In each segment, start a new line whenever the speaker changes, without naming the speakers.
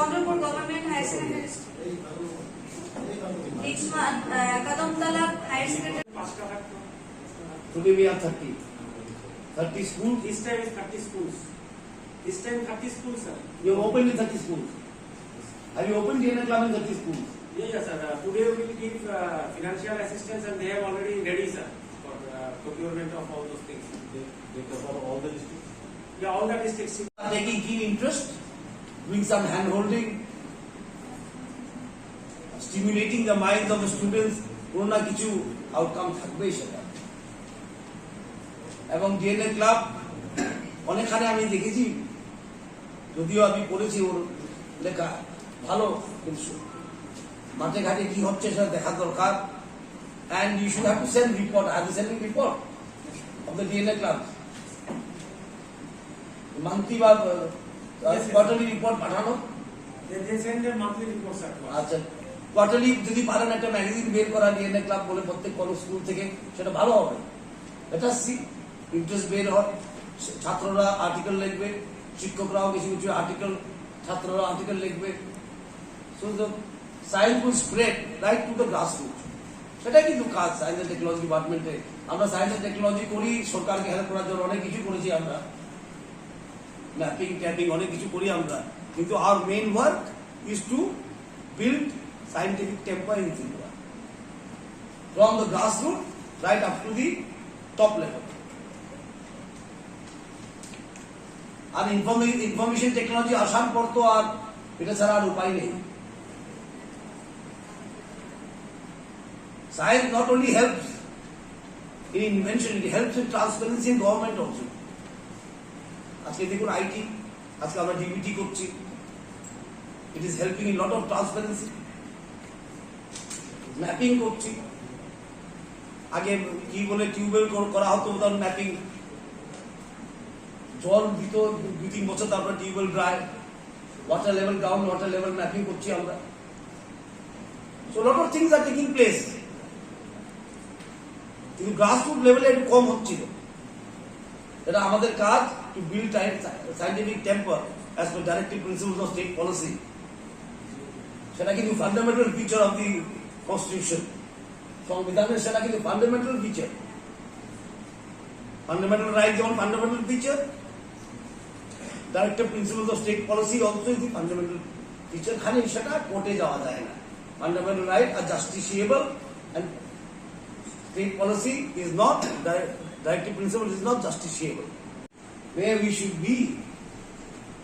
Chandrapur government higher secondary school, Kadamtala higher secondary.
Today we have 30 schools.
This time is 30 schools. This time 30 schools, sir.
You have opened in 30 schools. Have you opened DNA Club in 30 schools?
Yes, sir. Today we will give financial assistance, and they have already ready, sir, for procurement of all those things.
They cover all the districts?
Yeah, all the districts.
Taking keen interest, doing some hand holding, stimulating the minds of the students, কোনো না কিছু outcome থাকবেই সেটা। এবং DNA club অনেকখানে আমি দেখেছি, যদিও আমি পড়েছি ওর লেখা ভালো, কিন্তু মাঠে ঘাটে কি হচ্ছে সেটা দেখা দরকার। And you should have to send report. Are you sending report of the DNA club? Monthly বা quarterly report পাঠানো?
They send a monthly report, sir.
আচ্ছা, কোয়ার্টারলি যদি পারেন একটা ম্যাগাজিন বের করা ডিএনএ ক্লাব বলে প্রত্যেক কোনো স্কুল থেকে, সেটা ভালো হবে। এটা ইন্টারেস্ট বের হয়, ছাত্ররা আর্টিকেল লিখবে, শিক্ষকরাও কিছু কিছু আর্টিকেল, ছাত্ররা আর্টিকেল লিখবে। So the science will spread right to the grassroot. সেটাই কিন্তু কাজ সায়েন্স এন্ড টেকনোলজি ডিপার্টমেন্টে। আমরা সায়েন্স এন্ড টেকনোলজি করি সরকারকে হেল্প করার জন্য, অনেক কিছু করেছি আমরা, ম্যাপিং ট্যাপিং অনেক কিছু করি আমরা, কিন্তু our main work is to build scientific temper in Tripura from the grassroots right up to the top level. আর ইনফরমেশন টেকনোলজি আসার পর তো আর এটা ছাড়া আর উপায় নেই। Science not only helps in invention, it helps in transparency in government also. আজকে দেখুন আইটি, আজকে আমরা ডিবিটি করছি, it is helping in lot of transparency. Mapping করছি, আগে কি বলে টিউবওয়েল করা হতো, তখন ম্যাপিং জল দিত 2-3 বছর, তারপর tubewell dry, water level ground water level mapping করছি আমরা। So lot of things are taking place, কিন্তু গ্রাসরুট লেভেলে একটু কম হচ্ছিল। এটা আমাদের কাজ, to build scientific temper as per directive principles of state policy. সেটা কিন্তু fundamental feature of the constitution, সংবিধানের সেটা কিন্তু ফান্ডামেন্টাল ফিচার। ফান্ডামেন্টাল রাইট যেমন fundamental feature, directive principles of state policy also is the fundamental feature. খালি সেটা কোর্টে যাওয়া যায় না। ফান্ডামেন্টাল রাইট আর justiciable, and state policy is not, directive principle is not justiciable. Where we should be,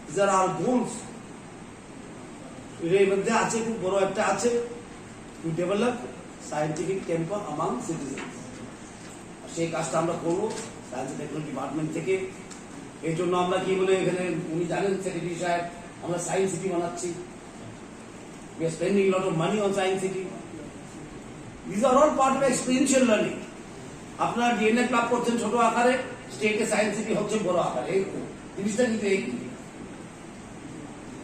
these are our goals. এর মধ্যে আছে, খুব বড় একটা আছে, to develop scientific temper among citizens. সেই কাজটা আমরা করব সায়েন্স এন্ড টেকনোলজি ডিপার্টমেন্ট থেকে। এই জন্য আমরা কি বলে, এখানে উনি জানেন সেক্রেটারি সাহেব, আমরা সায়েন্স সিটি বানাচ্ছি। We are spending a lot of money on science city. These are all part of experiential learning. আপনারা ডিএনএ ক্লাব করছেন ছোট আকারে, স্টেটে সায়েন্স সিটি হচ্ছে বড় আকারে। এই জিনিসটা কিন্তু এই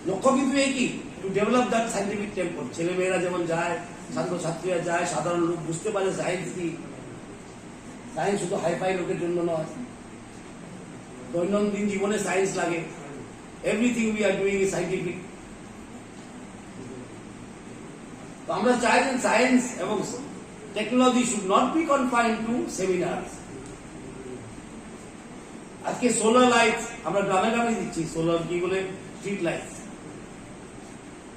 লক্ষ্য কিন্তু একই, টু ডেভেলপ দ্যাট সাইন্টিফিক টেম্পর। ছেলে মেয়েরা যেমন যায়, ছাত্রছাত্রীরা যায়, সাধারণ লোক বুঝতে পারে সায়েন্স কি। সায়েন্স শুধু হাইফাই লোকের জন্য নয়, দৈনন্দিন জীবনে সায়েন্স লাগে। Everything we are doing is scientific. তো আমরা চাই যে সায়েন্স এবং technology should not be confined to seminar. আজকে সোলার লাইট আমরা গ্রামে গ্রামে দিচ্ছি, সোলার কি বলে স্ট্রিট লাইট।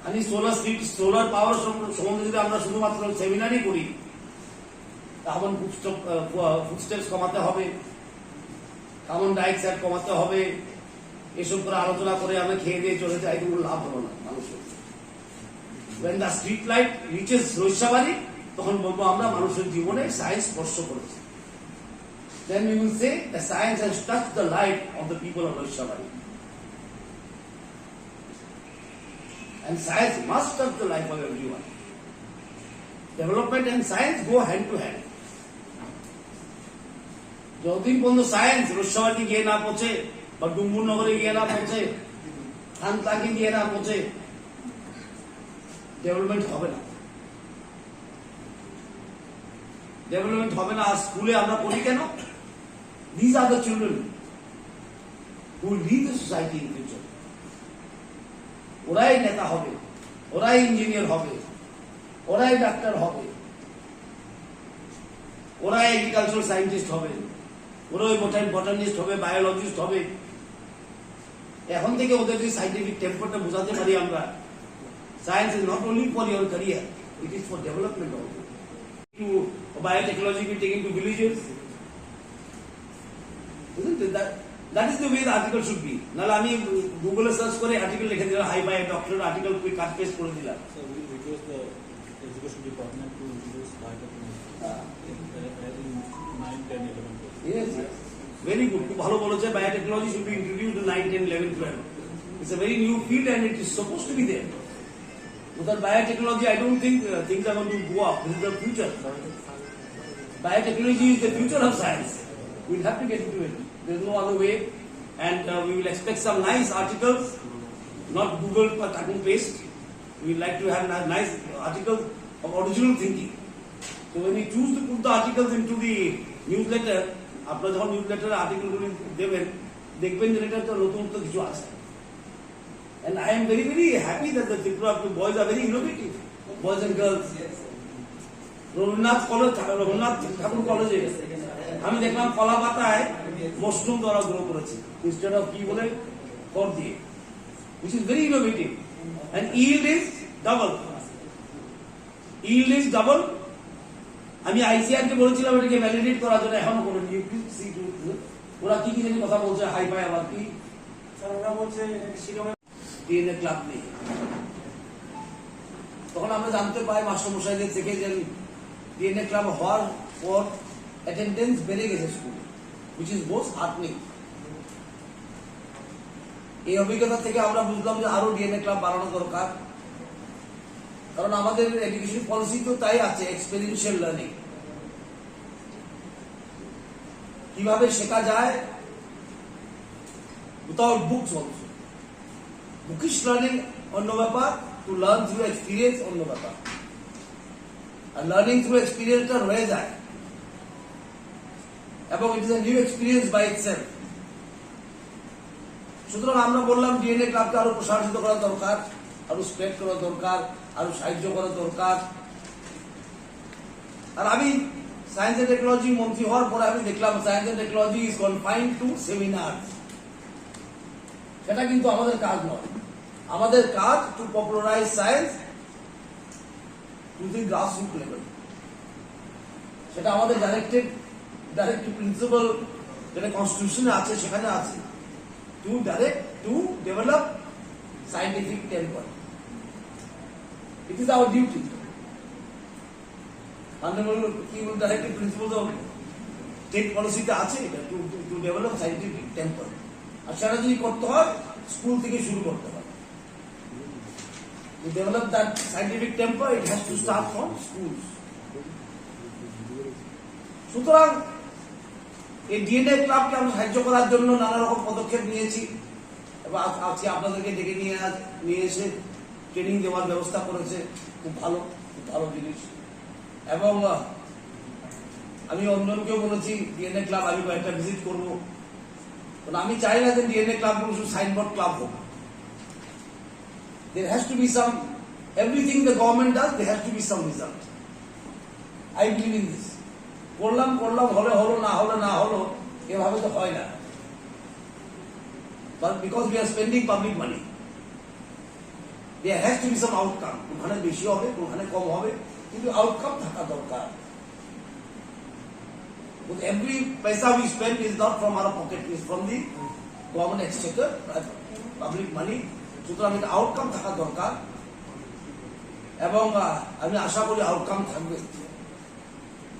আমি সোলার পাওয়ার সম্বন্ধে যদি আমরা শুধুমাত্র সেমিনারই করি, কার্বন ফুটস্টেপস কমাতে হবে, কার্বন ডাইঅক্সাইড কমাতে হবে, এসব করে আলোচনা করে আমরা খেয়ে দিয়ে চলে যাই, কোনো লাভ হলো না মানুষের। when the street light reaches Raishyabari, তখন বলবো আমরা মানুষের জীবনে সায়েন্স স্পর্শ করেছি। then we will say the science has touched the life of the people of Raishyabari, and science must touch the life of everyone. Development and science go hand to hand. যতদিন পর্যন্ত science Raishyabari গিয়ে না পৌঁছে, বা ডুম্বুর নগরে গিয়ে না পৌঁছে, খানতাকি গিয়ে না পৌঁছে, ডেভেলপমেন্ট হবে না। ডেভেলপমেন্ট হবে না। আর স্কুলে আমরা পড়ি কেন? This are the children who will lead the society in future. ওরাই নেতা হবে, ওরাই ইঞ্জিনিয়ার হবে, ওরাই ডাক্তার হবে, ওরাই এগ্রিকালচারাল সায়েন্টিস্ট হবে, ওরাই বটানিস্ট হবে, বায়োলজিস্ট হবে। এখন থেকে ওদের যে সাইন্টিফিক টেম্পারটা বোঝাতে পারি আমরা, science is not only for your career, it is for development also. To biotechnology be taken to villages, isn't it? That is the way the article should be. নাহলে আমি গুগলে সার্চ করে আর্টিকেল লিখে দিলাম, হাই বাই ডক্টর আর্টিকেল কাট পেস্ট করে দিলাম।
So we request the education department to introduce biotechnology in 9, 10, 11.
Yes, yes. Very good. খুব ভালো বলেছে, biotechnology should be introduced in 9, 10, 11, 12. It's a very new field and it is supposed to be there. Without biotechnology, I don't think things are going to go up. This is the future. Biotechnology is the future of science. We'll have to get into it. There's no other way. And we will expect some nice articles, not Google cut and paste. We'd like to have nice articles of original thinking. So when we choose to put the articles into the newsletter, আপনারা যখন নিউজলেটারে আর্টিকেলগুলি দেবেন, দেখবেন যে এটা নতুন কিছু আছে। And I am very, very happy that the Tripura boys are very innovative, boys and girls. Rabindranath ঠাকুর কলেজে আমি দেখলাম কলা পাতায় মশরুম দ্বারা গ্রো করেছে, ইনস্টেড অফ কি বলে খড় দিয়ে, which is very innovative. And yield is double. Yield is double. আমি আইসিআর কে বলেছিলাম এটাকে ভ্যালিডেট করার জন্য, এখনো করেনি। ওরা কি কি জানি কথা বলছে, হাই ফাই আবার কি
স্যার ওরা বলছে শিলংয়ে
ডিএনএ ক্লাব নেই। তখন আমরা জানতে পাই মাস্টারমশাইদের থেকে যে ডিএনএ ক্লাব হওয়ার পর অ্যাটেন্ডেন্স বেড়ে গেছে স্কুলে, which is most heartening. এই অভিজ্ঞতা থেকে আমরা বুঝলাম যে আরো ডিএনএ ক্লাব বাড়ানো দরকার, কারণ আমাদের এডুকেশন পলিসি তো তাই আছে, এক্সপেরিয়েন্সিয়াল লার্নিং। কিভাবে শেখা যায় without books also. Bookish learning অন্য ব্যাপার, টু লার্ন থ্রু এক্সপিরিয়েন্স অন্য ব্যাপার। আর লার্নিং থ্রু এক্সপিরিয়েন্সটা রয়ে যায় এবং it is a new experience by itself. সুতরাং আমরা বললাম ডিএনএ ক্লাবকে আরো প্রসারিত করা দরকার, আরো স্প্রেড করা দরকার, আরো সাহায্য করা দরকার। আর আমি সায়েন্স এন্ড টেকনোলজি মন্ত্রী হওয়ার পরে আমি দেখলাম science and technology is confined to seminar. সেটা কিন্তু আমাদের কাজ নয়। আমাদের কাজ to popularize science to the grassroot level. সেটা আমাদের ডাইরেক্টিভ প্রিন্সিপাল যেটা কনস্টিটিউশনে আছে, সেখানে আছে, to develop scientific temper. It is our duty. Honorable Directive Principles of State Policy তে আছে এটা, to develop scientific temper. আর সেটা যদি করতে হয় স্কুল থেকে শুরু করতে হয়। To develop that scientific temper, it has to start from schools. সুতরাং এই ডিএনএ ক্লাবকে আমরা সাহায্য করার জন্য নানা রকম পদক্ষেপ নিয়েছি এবং আজকে আপনাদেরকে ডেকে নিয়ে এসে ট্রেনিং দেওয়ার ব্যবস্থা করেছে। খুব ভালো জিনিস। এবং আমি অন্যকেও বলেছি ডিএনএ ক্লাব আমি কয়েকটা ভিজিট করবো। আমি চাই না যে ডিএনএ ক্লাবগুলো শুধু সাইনবোর্ড ক্লাব হোক। There has to be some, everything the government does, there has to be some result. I believe in this. করলাম হলো না হলো এভাবে তো হয় না। But because we are spending public money, there has to be some outcome. ওখানে বেশি হবে, ওখানে কম হবে, কিন্তু আউটকাম থাকা দরকার। But every paisa we spend is not from our pocket, is from the government exchequer, public money. সুতরাং এটা আউটকাম থাকা দরকার এবং আমি আশা করি আউটকাম থাকবে।